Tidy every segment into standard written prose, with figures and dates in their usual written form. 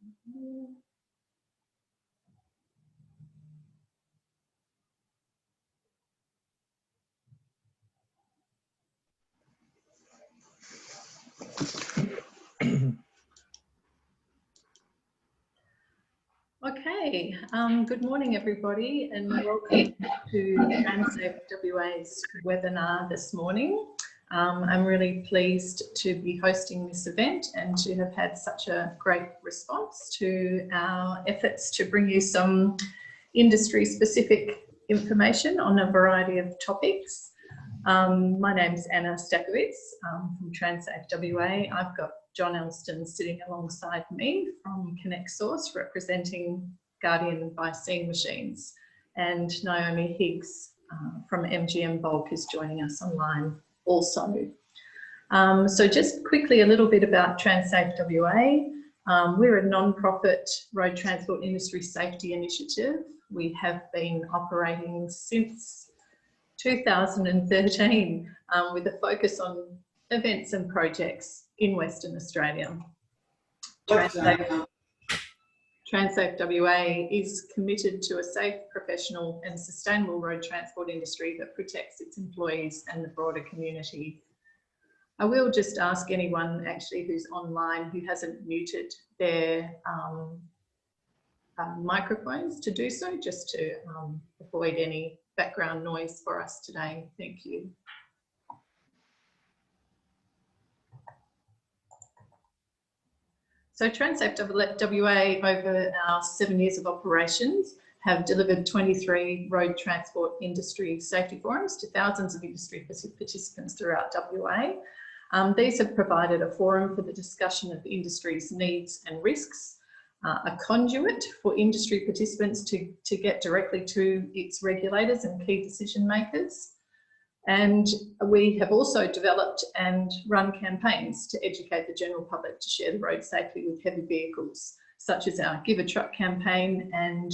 Okay, good morning everybody and welcome to Transafe WA's webinar this morning. I'm really pleased to be hosting this event and to have had such a great response to our efforts to bring you some industry specific information on a variety of topics. My name's Anna Stakowitz from Transafe WA. I've got John Elston sitting alongside me from ConnectSource representing Guardian by Seeing Machines, and Naomi Higgs from MGM Bulk is joining us online also. So just quickly a little bit about Transafe WA. We're a non-profit road transport industry safety initiative. We have been operating since 2013 with a focus on events and projects in Western Australia. Transafe WA is committed to a safe, professional and sustainable road transport industry that protects its employees and the broader community. I will just ask anyone actually who's online who hasn't muted their microphones to do so, just to avoid any background noise for us today. Thank you. So Transafe WA, over our 7 years of operations, have delivered 23 road transport industry safety forums to thousands of industry participants throughout WA. These have provided a forum for the discussion of the industry's needs and risks, a conduit for industry participants to get directly to its regulators and key decision makers. And we have also developed and run campaigns to educate the general public to share the road safely with heavy vehicles, such as our Give a Truck campaign, and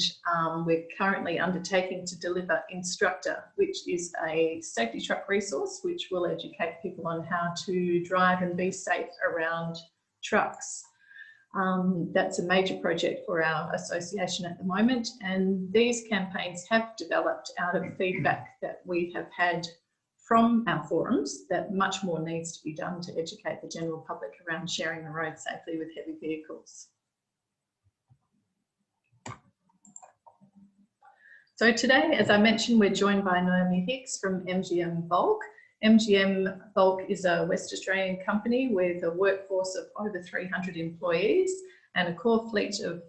we're currently undertaking to deliver Instructor, which is a safety truck resource which will educate people on how to drive and be safe around trucks. That's a major project for our association at the moment, and these campaigns have developed out of feedback that we have had from our forums that much more needs to be done to educate the general public around sharing the road safely with heavy vehicles. So today, as I mentioned, we're joined by Naomi Higgs from MGM Bulk. MGM Bulk is a West Australian company with a workforce of over 300 employees and a core fleet of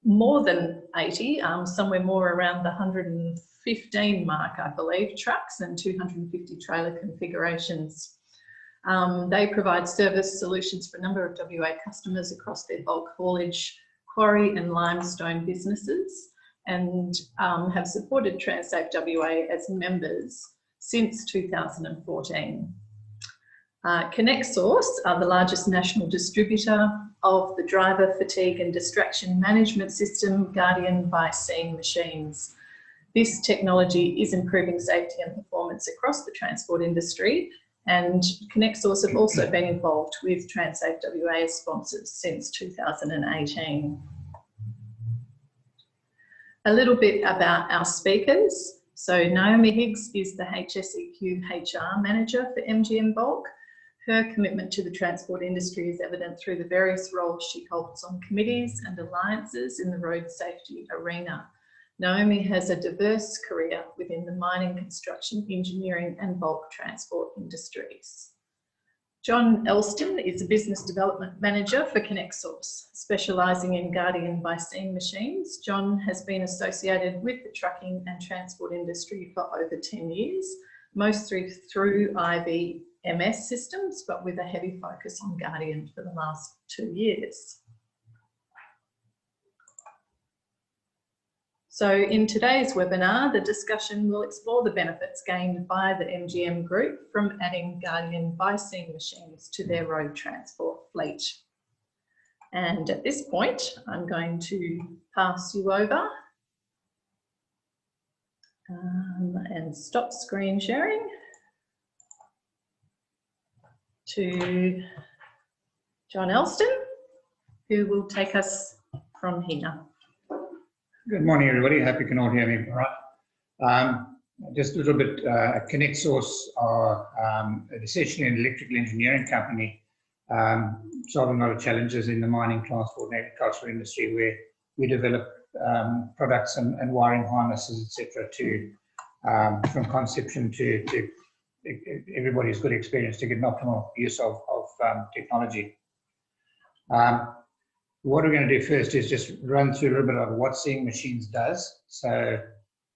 more than 80, somewhere more around the 115 mark, I believe, trucks and 250 trailer configurations. They provide service solutions for a number of WA customers across their bulk haulage, quarry and limestone businesses, and have supported Transafe WA as members since 2014. ConnectSource are the largest national distributor of the driver fatigue and distraction management system, Guardian by Seeing Machines. This technology is improving safety and performance across the transport industry, and ConnectSource have also been involved with Transafe WA as sponsors since 2018. A little bit about our speakers. So Naomi Higgs is the HSEQ HR manager for MGM Bulk. Her commitment to the transport industry is evident through the various roles she holds on committees and alliances in the road safety arena. Naomi has a diverse career within the mining, construction, engineering and bulk transport industries. John Elston is a business development manager for ConnectSource, specialising in Guardian by Seeing Machines. John has been associated with the trucking and transport industry for over 10 years, mostly through IVMS systems, but with a heavy focus on Guardian for the last 2 years. So in today's webinar, the discussion will explore the benefits gained by the MGM Group from adding Guardian by Seeing Machines to their road transport fleet. And at this point, I'm going to pass you over and stop screen sharing to John Elston, who will take us from here. Good morning, everybody. Hope you can all hear me all right. Just a little bit, Connect Source are essentially an electrical engineering company solving a lot of challenges in the mining, transport and agricultural industry, where we develop products and wiring harnesses, etc., to from conception to everybody's good experience to get an optimal use of technology. What we're going to do first is just run through a little bit of what Seeing Machines does. So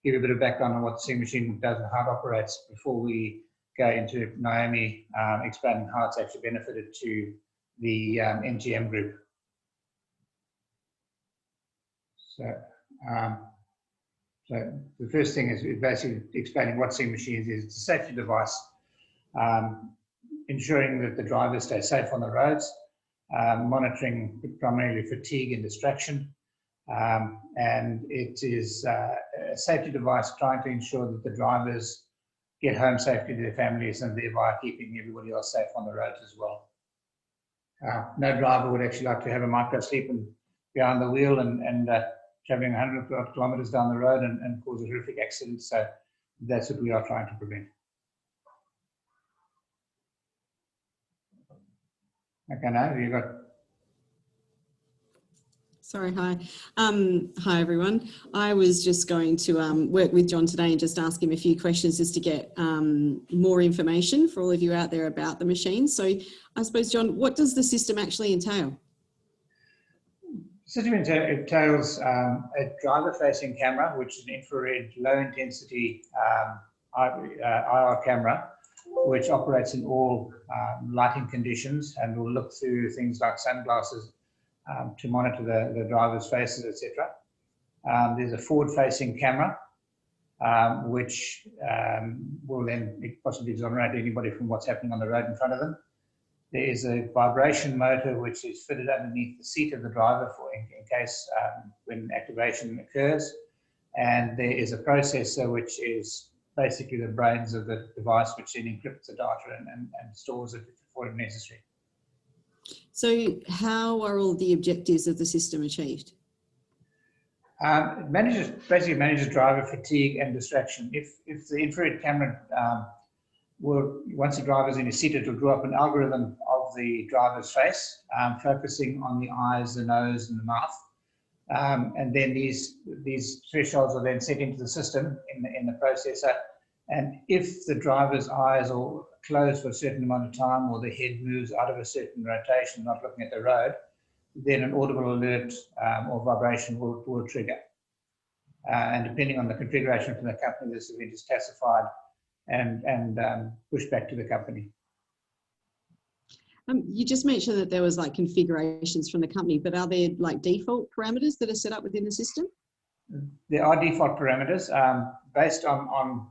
give you a bit of background on what Seeing Machine does and how it operates before we go into Naomi explaining how it's actually benefited to the MGM group. So, so the first thing is basically explaining what Seeing Machines is. It's a safety device, ensuring that the drivers stay safe on the roads, monitoring primarily fatigue and distraction, and it is a safety device trying to ensure that the drivers get home safely to their families and thereby keeping everybody else safe on the roads as well. No driver would actually like to have a micro sleep and behind the wheel and traveling 100 kilometers down the road and cause a horrific accident. So that's what we are trying to prevent. Okay, now you got. Sorry, hi. Hi, everyone. I was just going to work with John today and just ask him a few questions just to get more information for all of you out there about the machine. So I suppose, John, what does the system actually entail? The system entails a driver-facing camera, which is an infrared low-intensity IR camera, which operates in all lighting conditions and will look through things like sunglasses to monitor the driver's faces, etc. There's a forward-facing camera, which will then possibly exonerate anybody from what's happening on the road in front of them. There is a vibration motor, which is fitted underneath the seat of the driver for in case when activation occurs. And there is a processor, which is basically the brains of the device, which then encrypts the data and stores it for if necessary. So how are all the objectives of the system achieved? It basically manages driver fatigue and distraction. If the infrared camera once the driver's in his seat, it will draw up an algorithm of the driver's face, focusing on the eyes, the nose, and the mouth. And then these thresholds are then set into the system in the processor. And if the driver's eyes are closed for a certain amount of time, or the head moves out of a certain rotation, not looking at the road, then an audible alert or vibration will trigger. And depending on the configuration from the company, this event is classified and pushed back to the company. You just mentioned that there was like configurations from the company, but are there like default parameters that are set up within the system? There are default parameters based on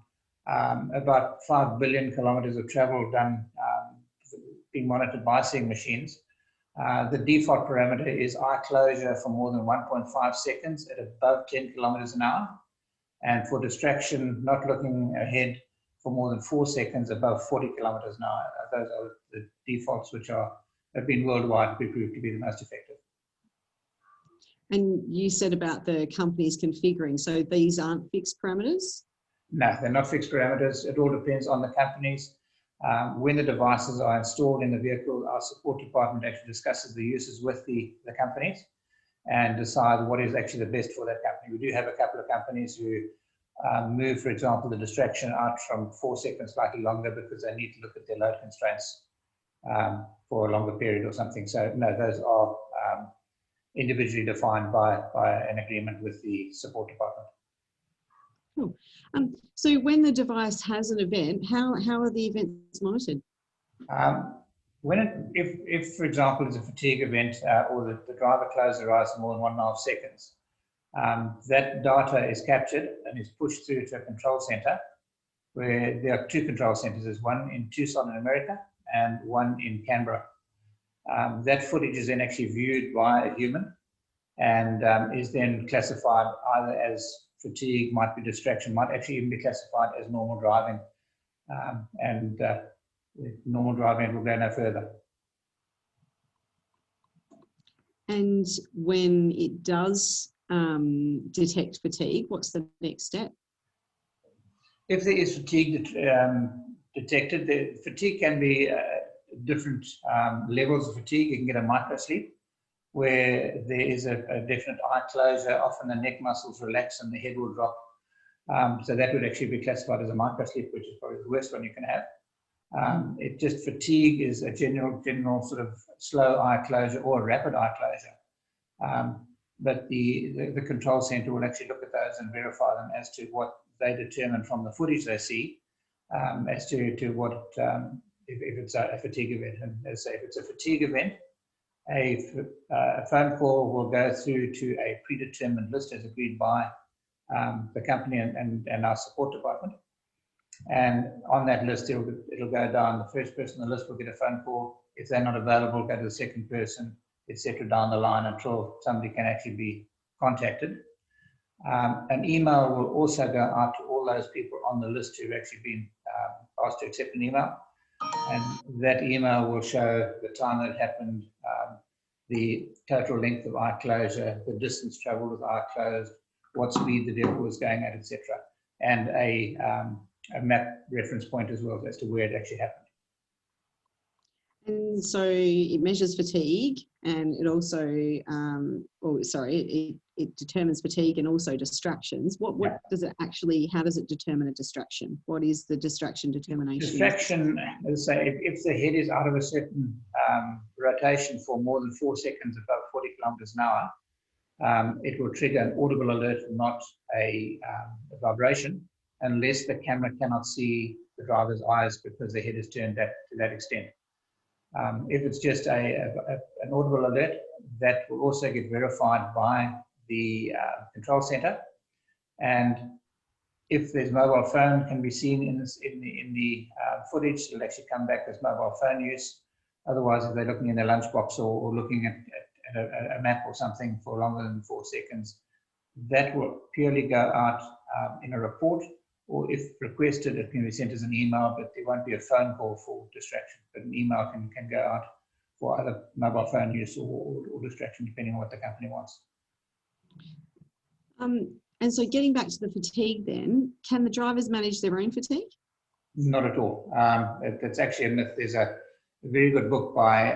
about 5 billion kilometers of travel done being monitored by Seeing Machines. The default parameter is eye closure for more than 1.5 seconds at above 10 kilometers an hour, and for distraction, not looking ahead, for more than 4 seconds above 40 kilometers an hour. Those are the defaults which have been worldwide proved to be the most effective. And you said about the companies configuring, so these aren't fixed parameters? No, they're not fixed parameters. It all depends on the companies. When the devices are installed in the vehicle, our support department actually discusses the uses with the companies and decide what is actually the best for that company. We do have a couple of companies who move, for example, the distraction out from 4 seconds slightly longer because they need to look at their load constraints for a longer period or something. So no, those are individually defined by an agreement with the support department. Cool. So when the device has an event, how are the events monitored? If for example, it's a fatigue event or the driver closed their eyes for more than 1.5 seconds, that data is captured and is pushed through to a control center, where there are 2 control centers. There's one in Tucson in America and one in Canberra. That footage is then actually viewed by a human and is then classified either as fatigue, might be distraction, might actually even be classified as normal driving, and normal driving will go no further. And when it does detect fatigue, what's the next step? If there is fatigue detected, the fatigue can be different levels of fatigue. You can get a micro sleep, where there is a definite eye closure. Often the neck muscles relax and the head will drop. So that would actually be classified as a micro sleep, which is probably the worst one you can have. It just fatigue is a general sort of slow eye closure or a rapid eye closure. But the control center will actually look at those and verify them as to what they determine from the footage they see, as to what if it's a fatigue event. And as I say, if it's a fatigue event, a phone call will go through to a predetermined list as agreed by the company and our support department. And on that list, it'll go down. The first person on the list will get a phone call. If they're not available, go to the second person, etc. down the line until somebody can actually be contacted. An email will also go out to all those people on the list who've actually been asked to accept an email. And that email will show the time that it happened, the total length of eye closure, the distance traveled with eye closed, what speed the vehicle was going at, etc. And a map reference point as well as to where it actually happened. And so it measures fatigue, and it also, it determines fatigue and also distractions. What does it actually, how does it determine a distraction? What is the distraction determination? Distraction, as I say, if the head is out of a certain rotation for more than 4 seconds above 40 kilometers an hour, it will trigger an audible alert, not a vibration, unless the camera cannot see the driver's eyes because the head is turned to that extent. If it's just an audible alert, that will also get verified by the control center. And if there's mobile phone can be seen in the footage, it'll actually come back as mobile phone use. Otherwise, if they're looking in their lunchbox or looking at a map or something for longer than 4 seconds, that will purely go out in a report, or if requested, it can be sent as an email, but there won't be a phone call for distraction. But an email can go out for either mobile phone use or distraction, depending on what the company wants. And so getting back to the fatigue then, can the drivers manage their own fatigue? Not at all. It's actually a myth. There's a very good book by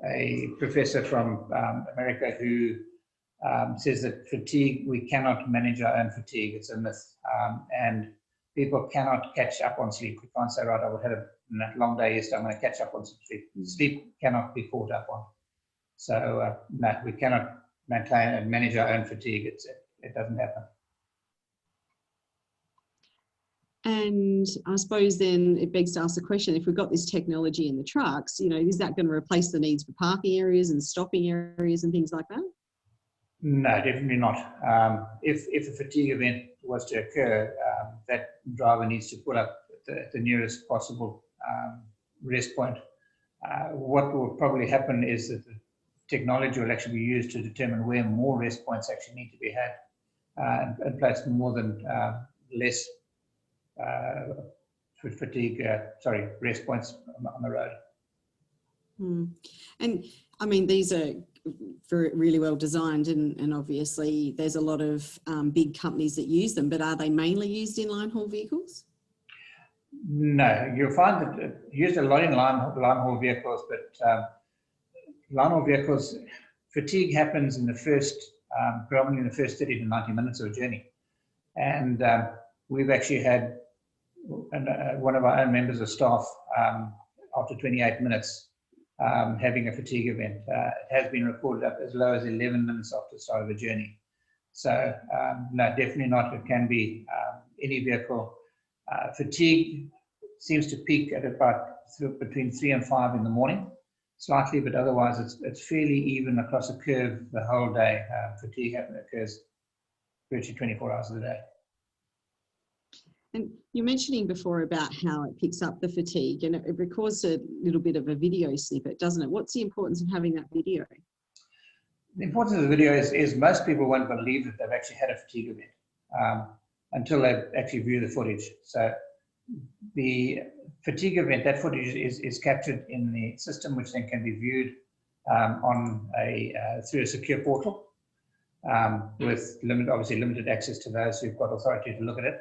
a professor from America who says that fatigue, we cannot manage our own fatigue. It's a myth. And people cannot catch up on sleep. We can't say, right, I had a long day yesterday, I'm going to catch up on some sleep. Sleep cannot be caught up on. So no, we cannot maintain and manage our own fatigue. It doesn't happen. And I suppose then it begs to ask the question, if we've got this technology in the trucks, is that going to replace the needs for parking areas and stopping areas and things like that? No, definitely not. If a fatigue event was to occur, that driver needs to pull up at the nearest possible rest point. What will probably happen is that the technology will actually be used to determine where more rest points actually need to be had and place more than less rest points on the road. And I mean, these are really well designed, and obviously there's a lot of big companies that use them, but are they mainly used in line haul vehicles? No, you'll find that it's used a lot in line haul vehicles, but line haul vehicles, fatigue happens in the first, predominantly in the first 30 to 90 minutes of a journey. And we've actually had one of our own members of staff after 28 minutes having a fatigue event. It has been recorded up as low as 11 minutes after the start of a journey. So no, definitely not. It can be any vehicle. Fatigue seems to peak at about between 3 and 5 in the morning, slightly, but otherwise it's fairly even across a curve the whole day. Fatigue occurs virtually 24 hours of the day. And you're mentioning before about how it picks up the fatigue, and it records a little bit of a video snippet, doesn't it? What's the importance of having that video? The importance of the video is most people won't believe that they've actually had a fatigue event until they actually view the footage. So the fatigue event, that footage is captured in the system, which then can be viewed through a secure portal with obviously limited access to those who've got authority to look at it.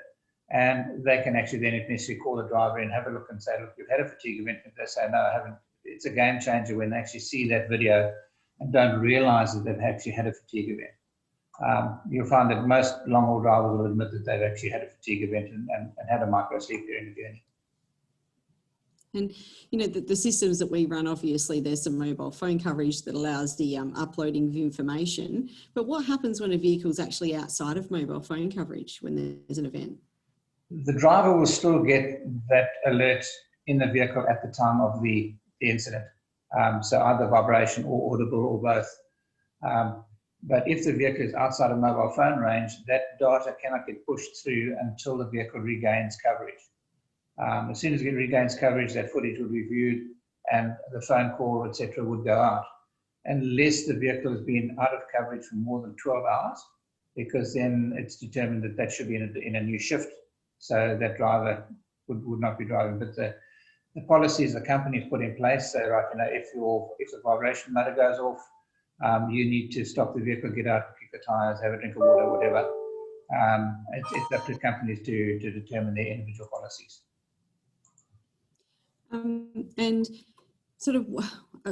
And they can actually then, if necessary, call the driver and have a look and say, look, you've had a fatigue event. If they say, no, I haven't, it's a game changer when they actually see that video and don't realize that they've actually had a fatigue event. You'll find that most long-haul drivers will admit that they've actually had a fatigue event and had a micro sleep during the journey. And, you know, the systems that we run, obviously, there's some mobile phone coverage that allows the uploading of information. But what happens when a vehicle's actually outside of mobile phone coverage when there's an event? The driver will still get that alert in the vehicle at the time of the incident. So either vibration or audible or both. But if the vehicle is outside of mobile phone range, that data cannot get pushed through until the vehicle regains coverage. As soon as it regains coverage, that footage will be viewed and the phone call, etc., would go out. Unless the vehicle has been out of coverage for more than 12 hours, because then it's determined that that should be in a new shift. So that driver would not be driving. But the policies the company's put in place, so right, you know, if the vibration motor goes off, you need to stop the vehicle, get out, kick the tires, have a drink of water, whatever. It's up to companies to determine their individual policies. And sort of,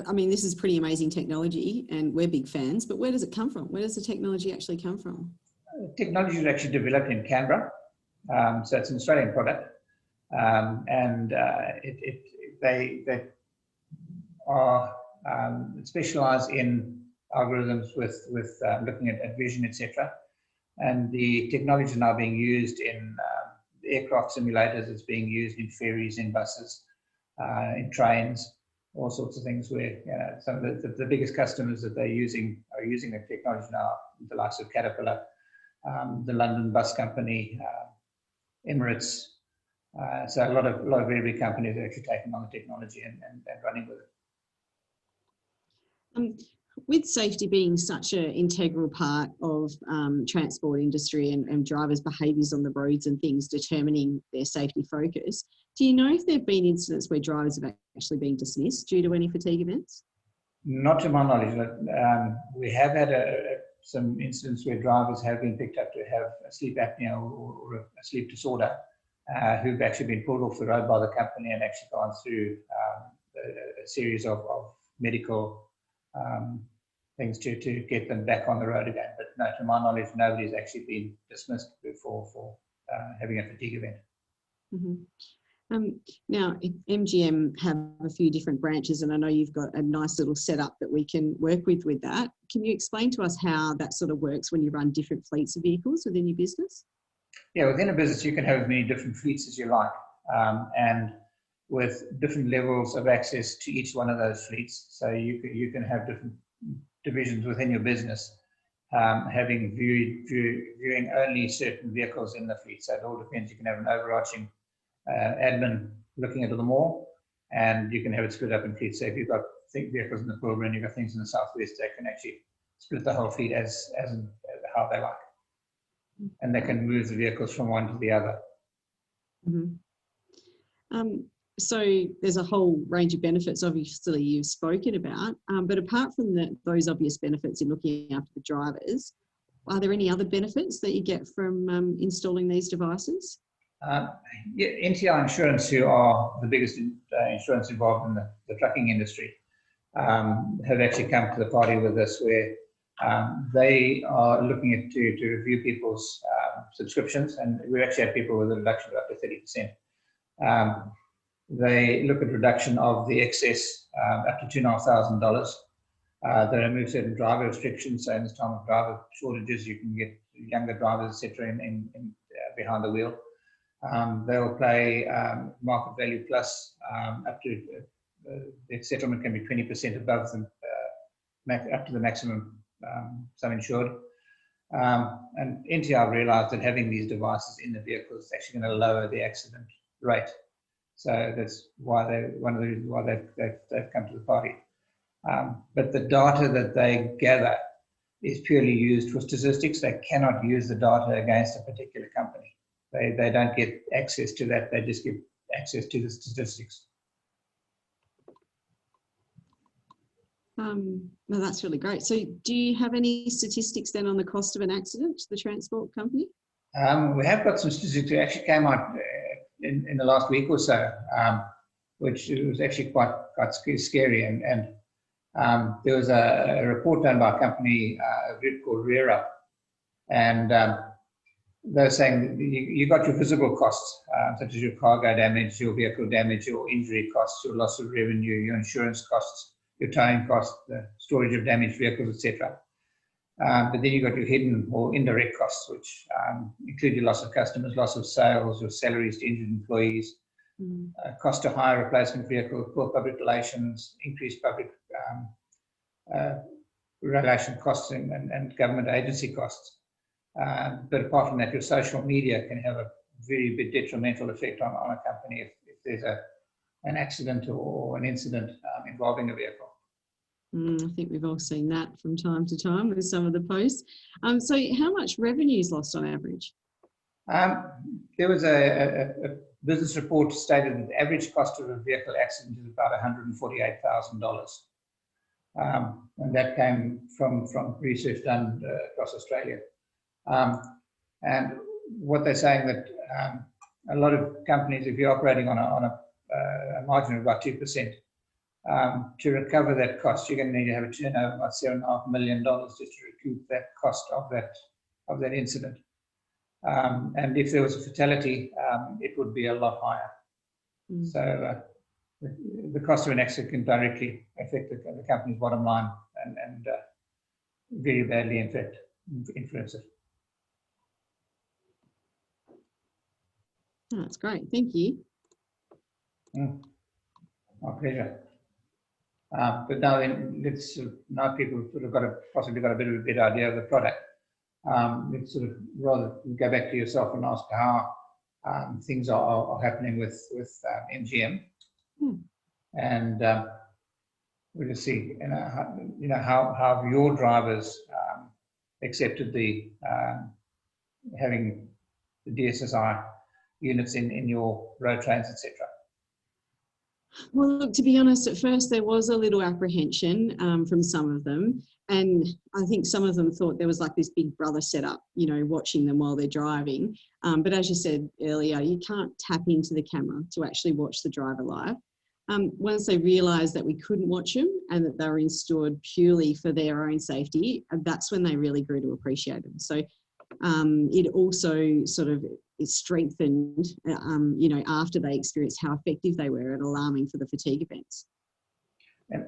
I mean, this is pretty amazing technology and we're big fans, but where does it come from? Where does the technology actually come from? Technology was actually developed in Canberra. So it's an Australian product. They are specialised in algorithms with looking at vision, etc. And the technology is now being used in aircraft simulators. It's being used in ferries, in buses, in trains, all sorts of things. Where some of the biggest customers that are using the technology now, the likes of Caterpillar, the London Bus Company, Emirates. So a lot of very big companies are actually taking on the technology and running with it. With safety being such an integral part of transport industry and drivers' behaviours on the roads and things determining their safety focus, do you know if there have been incidents where drivers have actually been dismissed due to any fatigue events? Not to my knowledge. We have had some incidents where drivers have been picked up to have a sleep apnea or a sleep disorder, who've actually been pulled off the road by the company and actually gone through a series of medical things to get them back on the road again. But no, to my knowledge, nobody's actually been dismissed before for having a fatigue event. Mm-hmm. Now, MGM have a few different branches, and I know you've got a nice little setup that we can work with that. Can you explain to us how that sort of works when you run different fleets of vehicles within your business? Yeah, within a business, you can have as many different fleets as you like, and with different levels of access to each one of those fleets. So you can have different divisions within your business, having viewing only certain vehicles in the fleet. So it all depends. You can have an overarching admin looking at them all, and you can have it split up in fleets. So if you've got vehicles in the Pilbara and you've got things in the southwest, they can actually split the whole fleet as how they like, and they can move the vehicles from one to the other. Mm-hmm. So there's a whole range of benefits, obviously, you've spoken about, but apart from those obvious benefits in looking after the drivers, are there any other benefits that you get from installing these devices? Yeah, NTI Insurance, who are the biggest insurance involved in the trucking industry, have actually come to the party with us, where they are looking at to review people's subscriptions, and we actually had people with a reduction of up to 30%. They look at reduction of the excess up to $2,500. They remove certain driver restrictions. So in this time of driver shortages, you can get younger drivers, etc., in behind the wheel. They'll play market value plus up to the settlement can be 20% above them, up to the maximum sum insured. And NTI realised that having these devices in the vehicle is actually going to lower the accident rate. So that's why one of the reasons why they've come to the party. But the data that they gather is purely used for statistics. They cannot use the data against a particular company. They don't get access to that. They just get access to the statistics. No, that's really great. So do you have any statistics then on the cost of an accident to the transport company? We have got some statistics that actually came out in the last week or so, which was actually quite scary. And there was a report done by a company, a group called REAR, and they're saying that you got your physical costs, such as your cargo damage, your vehicle damage, your injury costs, your loss of revenue, your insurance costs, your towing costs, the storage of damaged vehicles, etc. But then you've got your hidden or indirect costs, which include your loss of customers, loss of sales, your salaries to injured employees, cost to hire replacement vehicles, poor public relations, increased public relation costs and government agency costs. But apart from that, your social media can have a very big detrimental effect on a company if there's an accident or an incident involving a vehicle. I think we've all seen that from time to time with some of the posts. So how much revenue is lost on average? There was a business report stated that the average cost of a vehicle accident is about $148,000. And that came from research done across Australia. And what they're saying that a lot of companies, if you're operating on a margin of about 2%, to recover that cost, you're going to need to have a turnover of about $7.5 million just to recoup that cost of that incident. And if there was a fatality, it would be a lot higher. So the cost of an accident can directly affect the company's bottom line and very badly influence it. Oh, that's great. Thank you. My pleasure. But now then, now people sort of possibly got a bit of a better idea of the product. Let's sort of rather go back to yourself and ask how things are happening with MGM, and we'll just see, how have your drivers accepted the having the DSSI units in your road trains, etc. Well, look, to be honest, at first there was a little apprehension from some of them. And I think some of them thought there was like this big brother setup, watching them while they're driving. But as you said earlier, you can't tap into the camera to actually watch the driver live. Once they realised that we couldn't watch them and that they were installed purely for their own safety, that's when they really grew to appreciate them. So it also sort of strengthened, after they experienced how effective they were at alarming for the fatigue events. And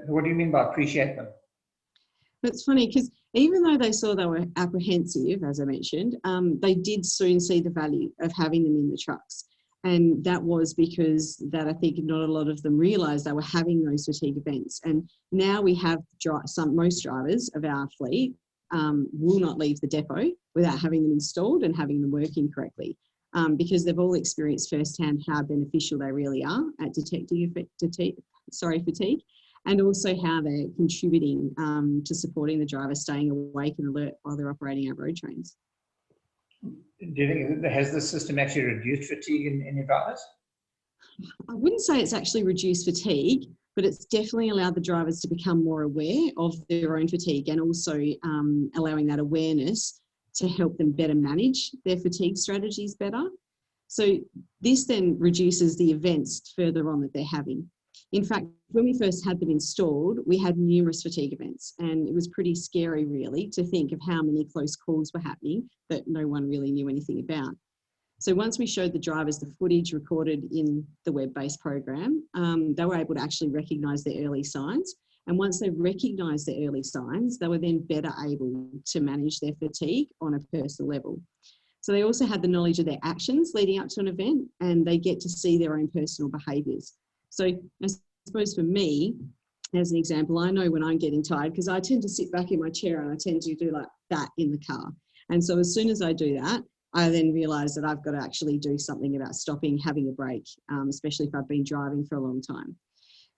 what do you mean by appreciate them? It's funny because even though they saw they were apprehensive, as I mentioned, they did soon see the value of having them in the trucks. And that was because that I think not a lot of them realised they were having those fatigue events. And now we have most drivers of our fleet will not leave the depot without having them installed and having them working correctly, because they've all experienced firsthand how beneficial they really are at detecting fatigue, and also how they're contributing to supporting the driver staying awake and alert while they're operating our road trains. Do you think, has the system actually reduced fatigue in your drivers? I wouldn't say it's actually reduced fatigue, but it's definitely allowed the drivers to become more aware of their own fatigue, and also allowing that awareness to help them better manage their fatigue strategies better. So this then reduces the events further on that they're having. In fact, when we first had them installed, we had numerous fatigue events, and it was pretty scary really to think of how many close calls were happening that no one really knew anything about. So once we showed the drivers the footage recorded in the web-based program, they were able to actually recognise their early signs. And once they recognised their early signs, they were then better able to manage their fatigue on a personal level. So they also had the knowledge of their actions leading up to an event, and they get to see their own personal behaviours. So I suppose for me, as an example, I know when I'm getting tired because I tend to sit back in my chair and I tend to do like that in the car. And so as soon as I do that, I then realise that I've got to actually do something about stopping, having a break, especially if I've been driving for a long time.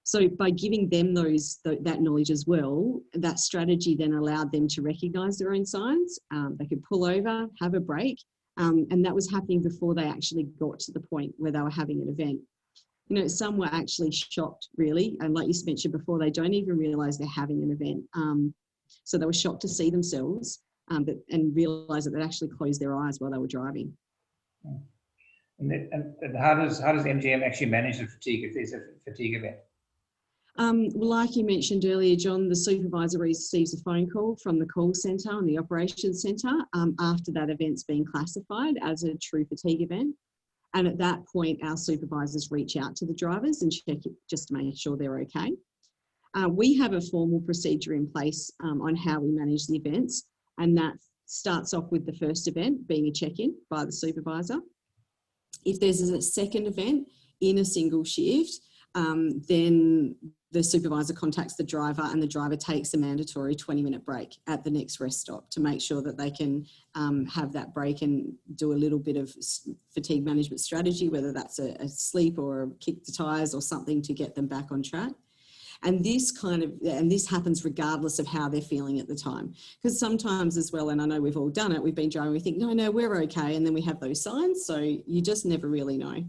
So by giving them that knowledge as well, that strategy then allowed them to recognise their own signs. They could pull over, have a break, and that was happening before they actually got to the point where they were having an event. You know, some were actually shocked, really. And like you mentioned before, they don't even realise they're having an event. So they were shocked to see themselves and realise that they'd actually closed their eyes while they were driving. And how does MGM actually manage the fatigue if there's a fatigue event? Well, like you mentioned earlier, John, the supervisor receives a phone call from the call centre and the operations centre after that event's been classified as a true fatigue event. And at that point, our supervisors reach out to the drivers and check it just to make sure they're okay. We have a formal procedure in place on how we manage the events, and that starts off with the first event being a check-in by the supervisor. If there's a second event in a single shift, then the supervisor contacts the driver and the driver takes a mandatory 20-minute break at the next rest stop to make sure that they can have that break and do a little bit of fatigue management strategy, whether that's a sleep or a kick the tyres or something to get them back on track. And this happens regardless of how they're feeling at the time. Because sometimes as well, and I know we've all done it, we've been driving, we think, no, we're okay. And then we have those signs. So you just never really know.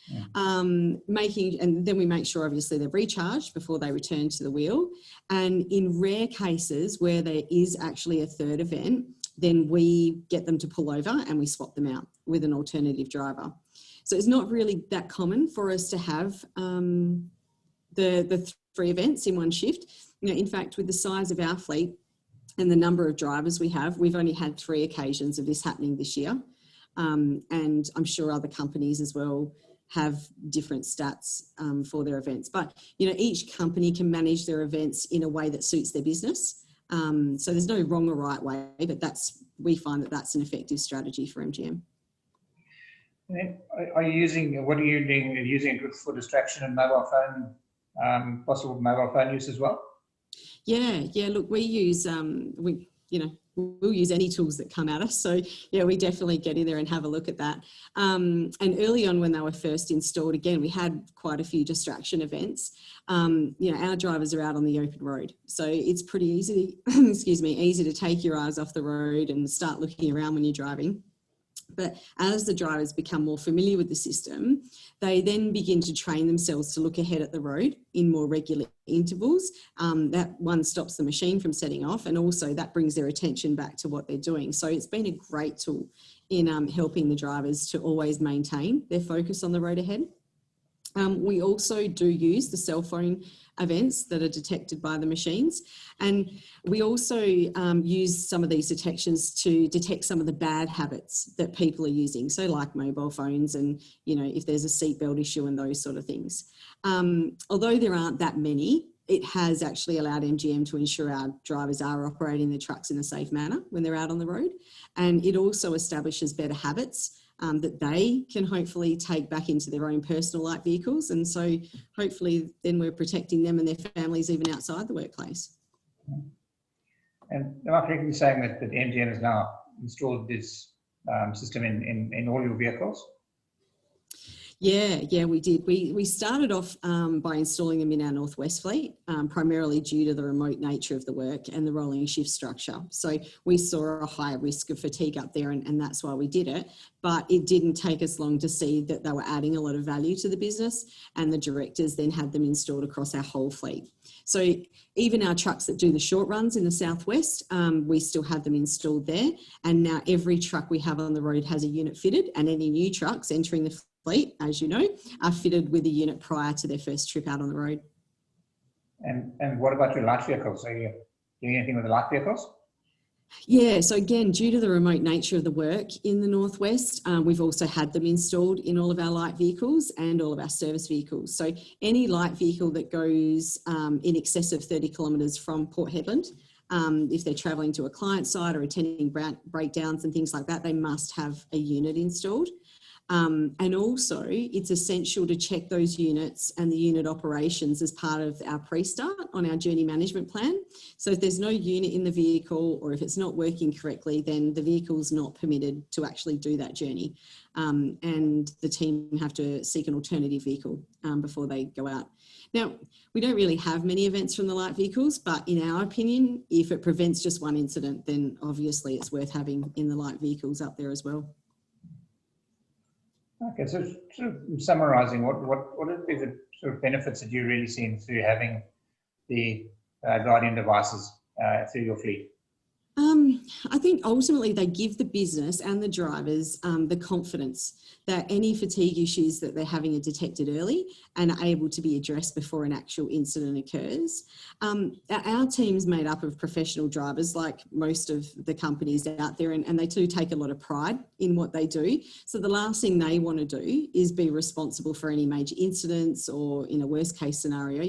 Yeah. And then we make sure obviously they're recharged before they return to the wheel. And in rare cases where there is actually a third event, then we get them to pull over and we swap them out with an alternative driver. So it's not really that common for us to have the 3 events in one shift. You know, in fact, with the size of our fleet and the number of drivers we have, we've only had 3 occasions of this happening this year. And I'm sure other companies as well have different stats for their events. But, you know, each company can manage their events in a way that suits their business. So there's no wrong or right way, but we find that that's an effective strategy for MGM. Are you using it for distraction and mobile phone, possible mobile phone use as well? Yeah. Look, we use, we'll use any tools that come at us. So yeah, we definitely get in there and have a look at that. And early on when they were first installed, again, we had quite a few distraction events. Our drivers are out on the open road. So it's pretty easy, easy to take your eyes off the road and start looking around when you're driving. But as the drivers become more familiar with the system, they then begin to train themselves to look ahead at the road in more regular intervals. That one stops the machine from setting off, and also that brings their attention back to what they're doing. So it's been a great tool in helping the drivers to always maintain their focus on the road ahead. We also do use the cell phone events that are detected by the machines. And we also use some of these detections to detect some of the bad habits that people are using. So like mobile phones and, if there's a seatbelt issue and those sort of things. Although there aren't that many, it has actually allowed MGM to ensure our drivers are operating their trucks in a safe manner when they're out on the road. And it also establishes better habits that they can hopefully take back into their own personal light vehicles. And so hopefully then we're protecting them and their families even outside the workplace. And am I correct in saying that MGM has now installed this system in all your vehicles? Yeah, we did. We started off by installing them in our Northwest fleet, primarily due to the remote nature of the work and the rolling shift structure. So we saw a higher risk of fatigue up there, and that's why we did it. But it didn't take us long to see that they were adding a lot of value to the business, and the directors then had them installed across our whole fleet. So even our trucks that do the short runs in the Southwest, we still have them installed there. And now every truck we have on the road has a unit fitted, and any new trucks entering the fleet, as you know, are fitted with a unit prior to their first trip out on the road. And what about your light vehicles? Are you doing anything with the light vehicles? Yeah, so again, due to the remote nature of the work in the Northwest, we've also had them installed in all of our light vehicles and all of our service vehicles. So any light vehicle that goes in excess of 30 kilometres from Port Hedland, if they're travelling to a client site or attending breakdowns and things like that, they must have a unit installed. And also it's essential to check those units and the unit operations as part of our pre-start on our journey management plan. So if there's no unit in the vehicle or if it's not working correctly, then the vehicle's not permitted to actually do that journey. And the team have to seek an alternative vehicle before they go out. Now, we don't really have many events from the light vehicles, but in our opinion, if it prevents just one incident, then obviously it's worth having in the light vehicles up there as well. Okay, so sort of summarising, what would be the sort of benefits that you're really seeing through having the guardian devices through your fleet? I think ultimately they give the business and the drivers the confidence that any fatigue issues that they're having are detected early and are able to be addressed before an actual incident occurs. Our team's made up of professional drivers, like most of the companies out there, and they do take a lot of pride in what they do. So the last thing they want to do is be responsible for any major incidents or, in a worst case scenario,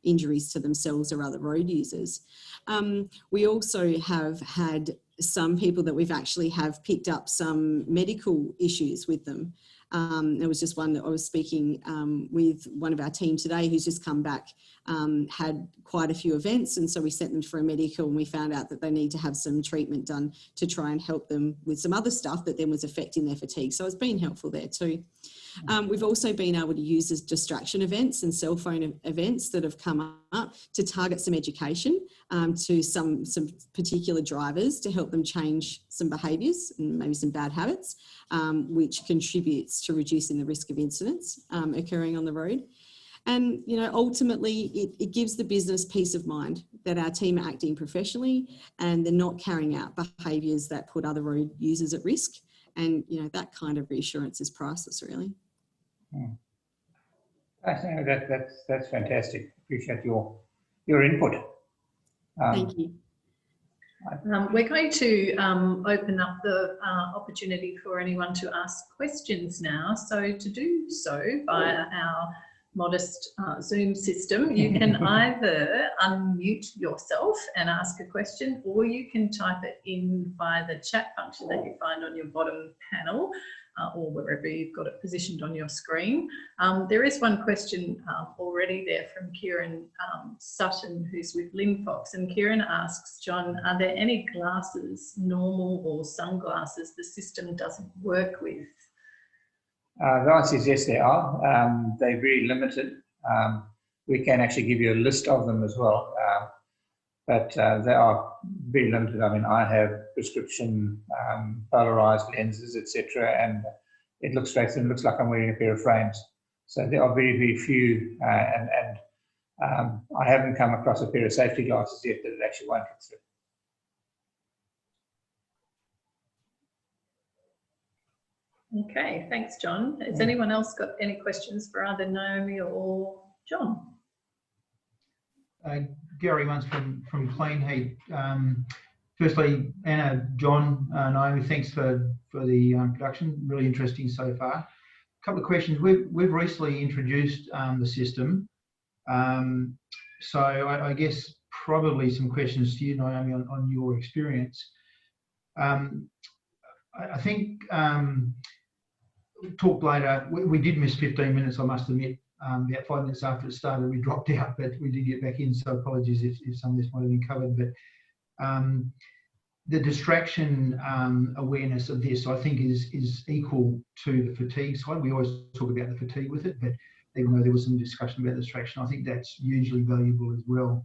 injuries to themselves or other road users. We also have had some people that we've actually have picked up some medical issues with them. There was just one that I was speaking with one of our team today who's just come back, had quite a few events, and so we sent them for a medical, and we found out that they need to have some treatment done to try and help them with some other stuff that then was affecting their fatigue. So it's been helpful there too. We've also been able to use as distraction events and cell phone events that have come up to target some education to some particular drivers to help them change some behaviours and maybe some bad habits, which contributes to reducing the risk of incidents occurring on the road. And, ultimately it gives the business peace of mind that our team are acting professionally and they're not carrying out behaviours that put other road users at risk. And, that kind of reassurance is priceless, really. I think that's fantastic. Appreciate your input. Thank you. We're going to open up the opportunity for anyone to ask questions now. So to do so via our modest Zoom system, you can either unmute yourself and ask a question, or you can type it in via the chat function that you find on your bottom panel, or wherever you've got it positioned on your screen. There is one question already there from Kieran Sutton, who's with Linfox, and Kieran asks, John, are there any glasses, normal or sunglasses, the system doesn't work with? The answer is yes, there are. They're very limited. We can actually give you a list of them as well, but they are very limited. I mean, I have prescription polarized lenses, etc., and it looks straight and it looks like I'm wearing a pair of frames. So there are very, very few, and I haven't come across a pair of safety glasses yet that it actually won't fit through. Okay, thanks, John. Has anyone else got any questions for either Naomi or John? Gary, one's from Clean Heat. Firstly, Anna, John, Naomi, thanks for the production. Really interesting so far. A couple of questions. We've recently introduced the system, so I guess probably some questions to you, Naomi, on your experience. I think talk later. We did miss 15 minutes, I must admit. About 5 minutes after it started, we dropped out, but we did get back in. So apologies if some of this might have been covered. But the distraction awareness of this, I think, is equal to the fatigue side. We always talk about the fatigue with it, but even though there was some discussion about distraction, I think that's hugely valuable as well.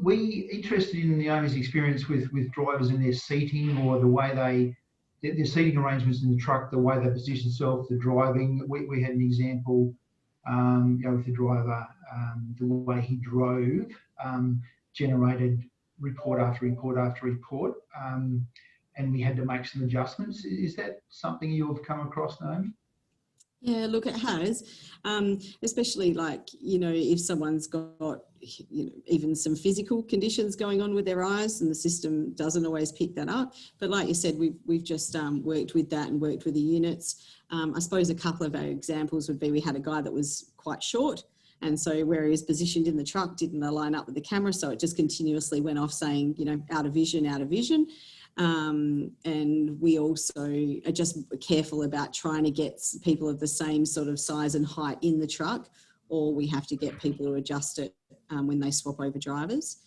We interested in Naomi's experience with drivers and their seating, or the way their seating arrangements in the truck, the way they position themselves, the driving. We had an example, with the driver, the way he drove generated report after report after report, and we had to make some adjustments. Is that something you've come across, Naomi? Yeah, look, it has, especially if someone's got, even some physical conditions going on with their eyes, and the system doesn't always pick that up. But like you said, we've just worked with that and worked with the units. I suppose a couple of our examples would be, we had a guy that was quite short, and so where he was positioned in the truck didn't line up with the camera, so it just continuously went off saying, out of vision, out of vision. And we also are just careful about trying to get people of the same sort of size and height in the truck, or we have to get people to adjust it when they swap over drivers.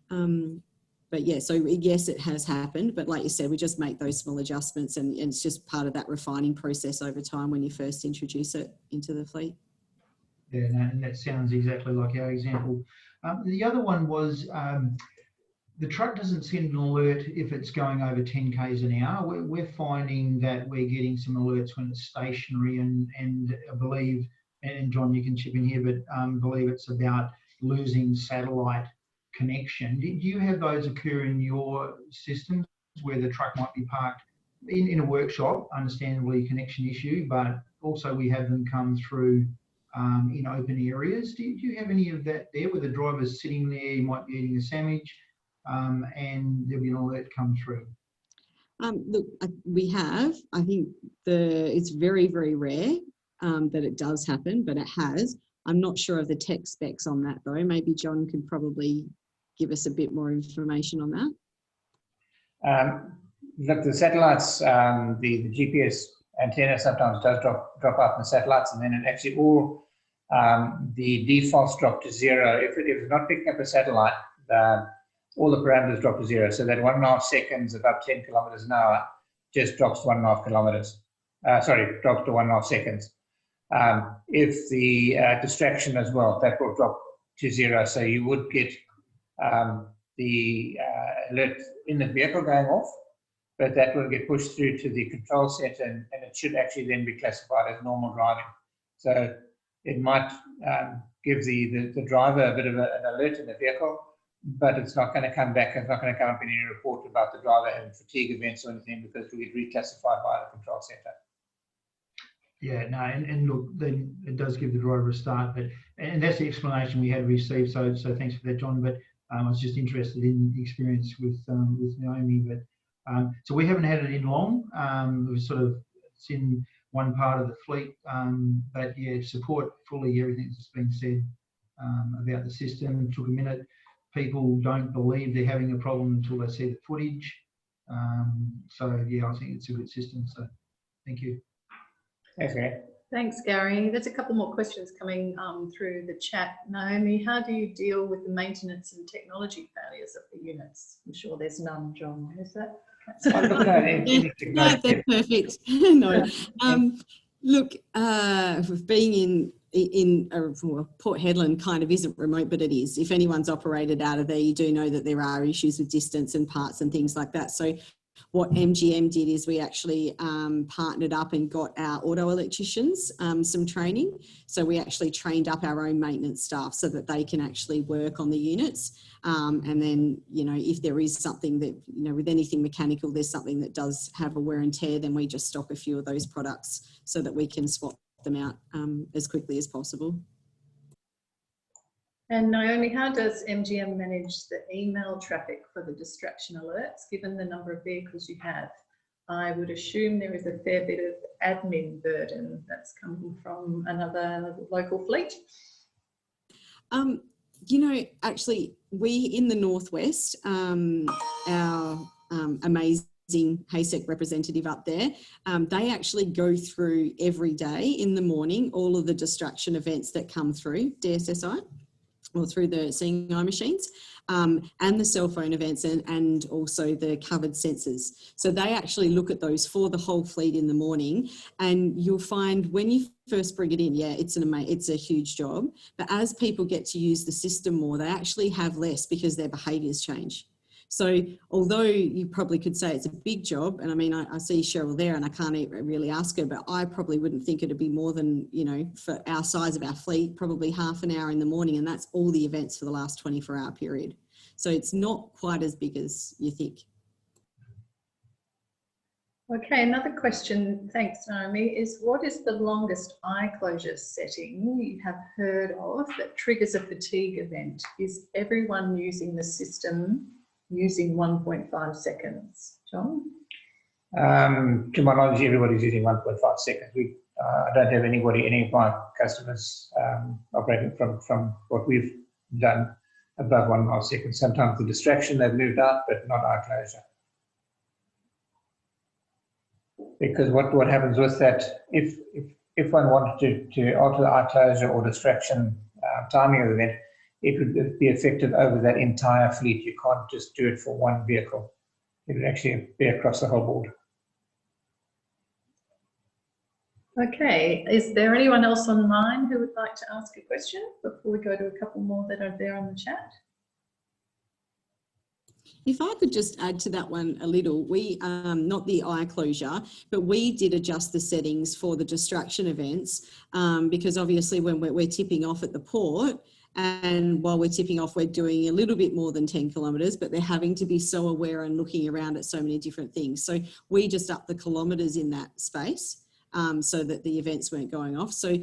But yeah, so yes, it has happened, but like you said, we just make those small adjustments, and it's just part of that refining process over time when you first introduce it into the fleet. Yeah, and that sounds exactly like our example. The other one was, the truck doesn't send an alert if it's going over 10 k's an hour. We're finding that we're getting some alerts when it's stationary, and I believe, and John, you can chip in here, but I believe it's about losing satellite connection. Do you have those occur in your systems where the truck might be parked in a workshop, understandably connection issue, but also we have them come through in open areas? Do you have any of that there where the driver's sitting there, he might be eating a sandwich, and there'll be an alert come through? Look, we have. I think it's very, very rare that it does happen, but it has. I'm not sure of the tech specs on that though. Maybe John could probably give us a bit more information on that. Look, the satellites, the GPS antenna sometimes does drop out in the satellites, and then it actually the defaults drop to 0. If it's not picking up a satellite, all the parameters drop to 0. So that 1.5 seconds above 10 kilometers an hour just drops to 1.5 kilometers. Drops to 1.5 seconds. If the distraction as well, that will drop to 0. So you would get the alert in the vehicle going off, but that will get pushed through to the control center, and it should actually then be classified as normal driving. So it might give the driver a bit of an alert in the vehicle, but it's not going to come back. It's not going to come up in any report about the driver having fatigue events or anything, because it will get reclassified by the control center. Yeah, no, and look, then it does give the driver a start, and that's the explanation we had received. So thanks for that, John. But I was just interested in the experience with Naomi. But so we haven't had it in long. It's in one part of the fleet, but yeah, support fully everything that's been said about the system. It took a minute. People don't believe they're having a problem until they see the footage. So yeah, I think it's a good system. So thank you. Okay. Thanks, Gary. There's a couple more questions coming through the chat. Naomi, how do you deal with the maintenance and technology failures of the units? I'm sure there's none, John. Is that? No, they're perfect. No. Look, being in Port Hedland kind of isn't remote, but it is. If anyone's operated out of there, you do know that there are issues with distance and parts and things like that. So what MGM did is we actually partnered up and got our auto electricians some training. So we actually trained up our own maintenance staff so that they can actually work on the units. And then, if there is something that, with anything mechanical, there's something that does have a wear and tear, then we just stock a few of those products so that we can swap them out as quickly as possible. And Naomi, how does MGM manage the email traffic for the distraction alerts, given the number of vehicles you have? I would assume there is a fair bit of admin burden that's coming from another local fleet. Actually, we in the Northwest, our amazing HASEC representative up there, they actually go through every day in the morning all of the distraction events that come through DSSI, or through the seeing eye machines, and the cell phone events, and also the covered sensors. So they actually look at those for the whole fleet in the morning, and you'll find when you first bring it in, yeah, it's a huge job. But as people get to use the system more, they actually have less because their behaviours change. So although you probably could say it's a big job, and I mean, I see Cheryl there and I can't really ask her, but I probably wouldn't think it'd be more than, for our size of our fleet, probably half an hour in the morning, and that's all the events for the last 24-hour period. So it's not quite as big as you think. Okay, another question, thanks Naomi, is what is the longest eye closure setting you have heard of that triggers a fatigue event? Is everyone using the system using 1.5 seconds? John? To my knowledge, everybody's using 1.5 seconds. I don't have any of my customers operating from what we've done above 1.5 seconds. Sometimes the distraction, they've moved out, but not eye closure. Because what happens with that, if one wanted to alter the eye closure or distraction timing of the event, it would be effective over that entire fleet. You can't just do it for one vehicle. It would actually be across the whole board. Okay, is there anyone else online who would like to ask a question before we go to a couple more that are there on the chat? If I could just add to that one a little, we, not the eye closure, but we did adjust the settings for the distraction events because obviously when we're tipping off at the port, and while we're tipping off, we're doing a little bit more than 10 kilometres, but they're having to be so aware and looking around at so many different things. So we just upped the kilometres in that space so that the events weren't going off. So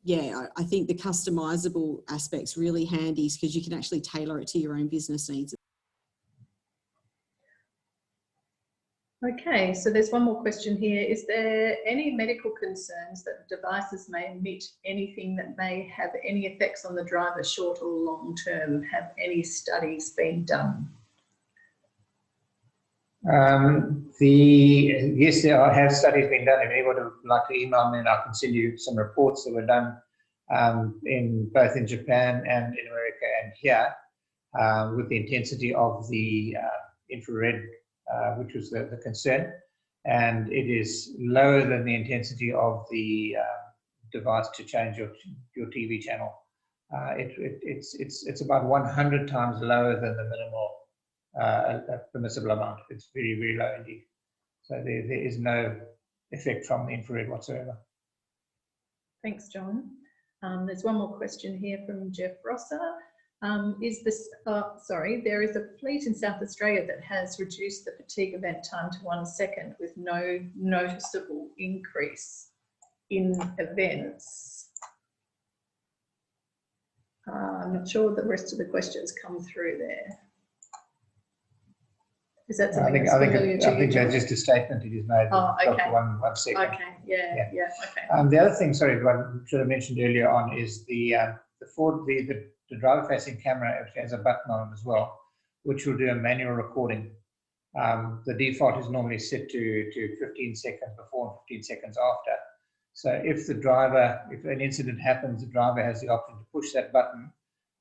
yeah, I think the customisable aspect's really handy because you can actually tailor it to your own business needs. Okay, so there's one more question here. Is there any medical concerns that the devices may emit anything that may have any effects on the driver short or long term? Have any studies been done? Yes, there have studies been done. If anybody would like to email me, and I can send you some reports that were done in both in Japan and in America and here with the intensity of the infrared, which was the concern, and it is lower than the intensity of the device to change your TV channel. It's about 100 times lower than the minimal permissible amount. It's very, very low indeed. So there is no effect from the infrared whatsoever. Thanks, John. There's one more question here from Jeff Rosser. There is a fleet in South Australia that has reduced the fatigue event time to 1 second with no noticeable increase in events. I'm not sure the rest of the questions come through there. Is that something I think that's just a statement it is made. Oh, okay. 1 second. Okay, yeah, okay. The other thing, sorry, what I should have mentioned earlier on is the driver-facing camera has a button on it as well, which will do a manual recording. The default is normally set to 15 seconds before and 15 seconds after. So if an incident happens, the driver has the option to push that button,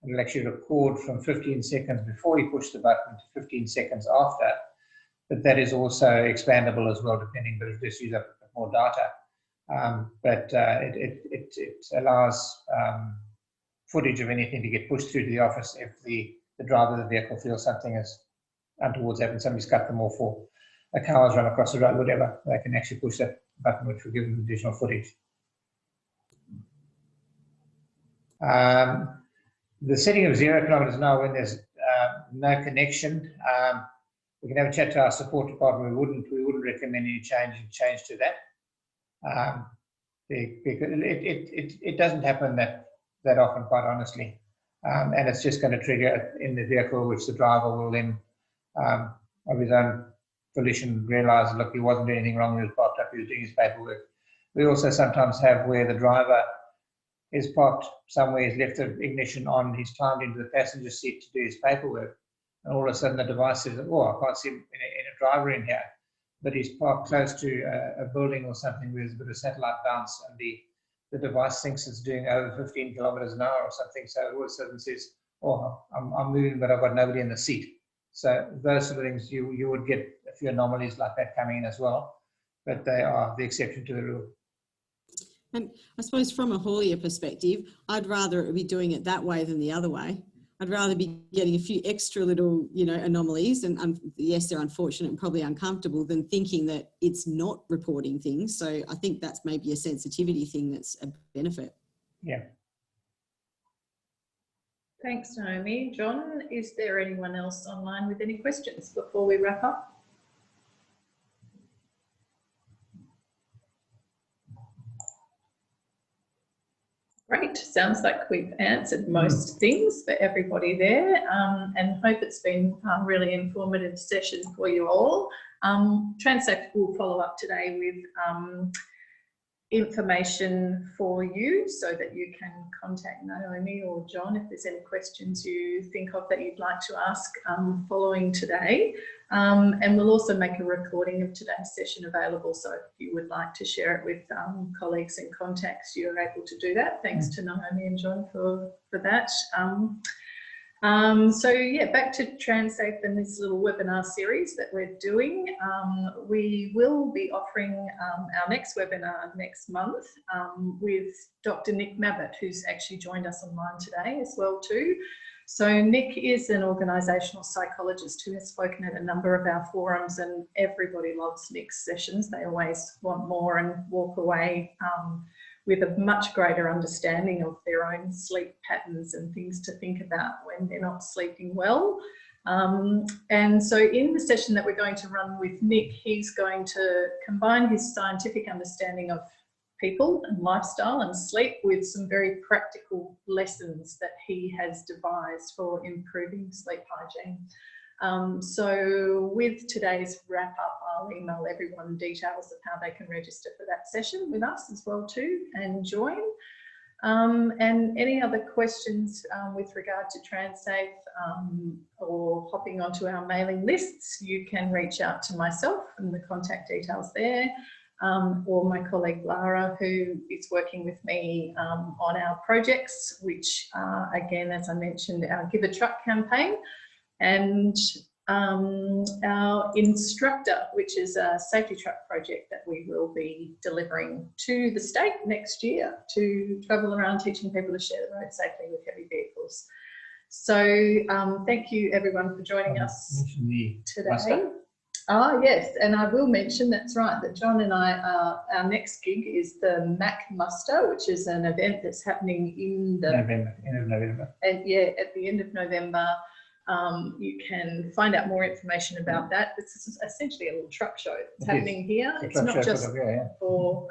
and it'll actually record from 15 seconds before he pushed the button to 15 seconds after. But that is also expandable as well, depending, but it just uses up more data. It allows footage of anything to get pushed through to the office if the driver of the vehicle feels something is untoward happened, somebody's cut them off or a car's run across the road, whatever, they can actually push that button, which will give them additional footage. The setting of 0 kilometers an hour when there's no connection, we can have a chat to our support department. We wouldn't recommend any change to that. Because it doesn't happen that often, quite honestly, and it's just going to trigger in the vehicle, which the driver will then, of his own volition, realise, look, he wasn't doing anything wrong. He was parked up. He was doing his paperwork. We also sometimes have where the driver is parked somewhere, he's left the ignition on, he's climbed into the passenger seat to do his paperwork, and all of a sudden the device says, "Oh, I can't see in a driver in here," but he's parked close to a building or something where there's a bit of satellite bounce, and the device thinks it's doing over 15 kilometers an hour or something, so all of a sudden says, "Oh, I'm moving, but I've got nobody in the seat." So those sort of things, you would get a few anomalies like that coming in as well, but they are the exception to the rule. And I suppose from a haulier perspective, I'd rather it be doing it that way than the other way. I'd rather be getting a few extra little, anomalies, and yes, they're unfortunate and probably uncomfortable, than thinking that it's not reporting things. So I think that's maybe a sensitivity thing that's a benefit. Yeah. Thanks, Naomi. John, is there anyone else online with any questions before we wrap up? Great. Sounds like we've answered most things for everybody there, and hope it's been a really informative session for you all. Transafe will follow up today with information for you so that you can contact Naomi or John if there's any questions you think of that you'd like to ask following today. And we'll also make a recording of today's session available, so if you would like to share it with colleagues and contacts, you're able to do that. Thanks to Naomi and John for that. So yeah, back to Transafe and this little webinar series that we're doing. We will be offering our next webinar next month with Dr. Nick Mabbott, who's actually joined us online today as well too. So Nick is an organisational psychologist who has spoken at a number of our forums, and everybody loves Nick's sessions. They always want more and walk away with a much greater understanding of their own sleep patterns and things to think about when they're not sleeping well. And so in the session that we're going to run with Nick, he's going to combine his scientific understanding of people and lifestyle and sleep with some very practical lessons that he has devised for improving sleep hygiene. So with today's wrap up, I'll email everyone details of how they can register for that session with us as well too and join. And any other questions with regard to Transafe or hopping onto our mailing lists, you can reach out to myself and the contact details there, or my colleague Lara, who is working with me on our projects, which are, again, as I mentioned, our Give a Truck campaign, and our Instructor, which is a safety truck project that we will be delivering to the state next year to travel around teaching people to share the road safely with heavy vehicles. So thank you everyone for joining us today. Ah, yes, and I will mention, that's right, that John and I, our next gig is the Mac Muster, which is an event that's happening in the end of November. And yeah, at the end of November. You can find out more information about that. This is essentially a little truck show that's happening here. It's not just for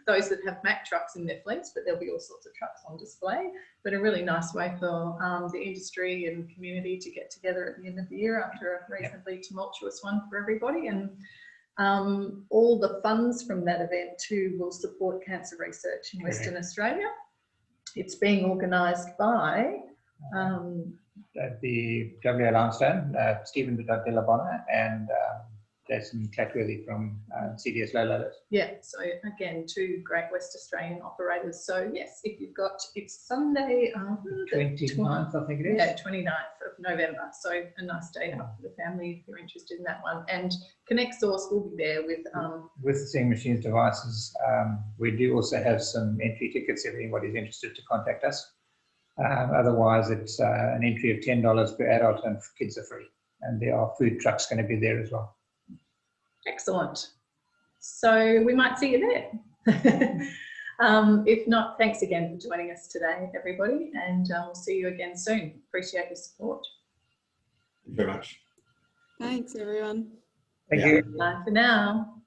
those that have Mack trucks in their fleets, but there'll be all sorts of trucks on display. But a really nice way for the industry and community to get together at the end of the year after a reasonably tumultuous one for everybody. And all the funds from that event too will support cancer research in Western Australia. It's being organised by the WA Limestone, Stephen de la Bonner, and Jason Clatworthy from CDS Low Loaders. Yeah, so again, two great West Australian operators. So yes, if you've got, it's Sunday, 29th, I think it is. Yeah, 29th of November. So a nice day out for the family if you're interested in that one. And Connect Source will be there with the Seeing Machines devices. We do also have some entry tickets if anybody's interested to contact us. Otherwise, it's an entry of $10 per adult, and kids are free. And there are food trucks going to be there as well. Excellent. So we might see you there. If not, thanks again for joining us today, everybody, and we'll see you again soon. Appreciate your support. Thank you very much. Thanks, everyone. Thank you. Bye for now.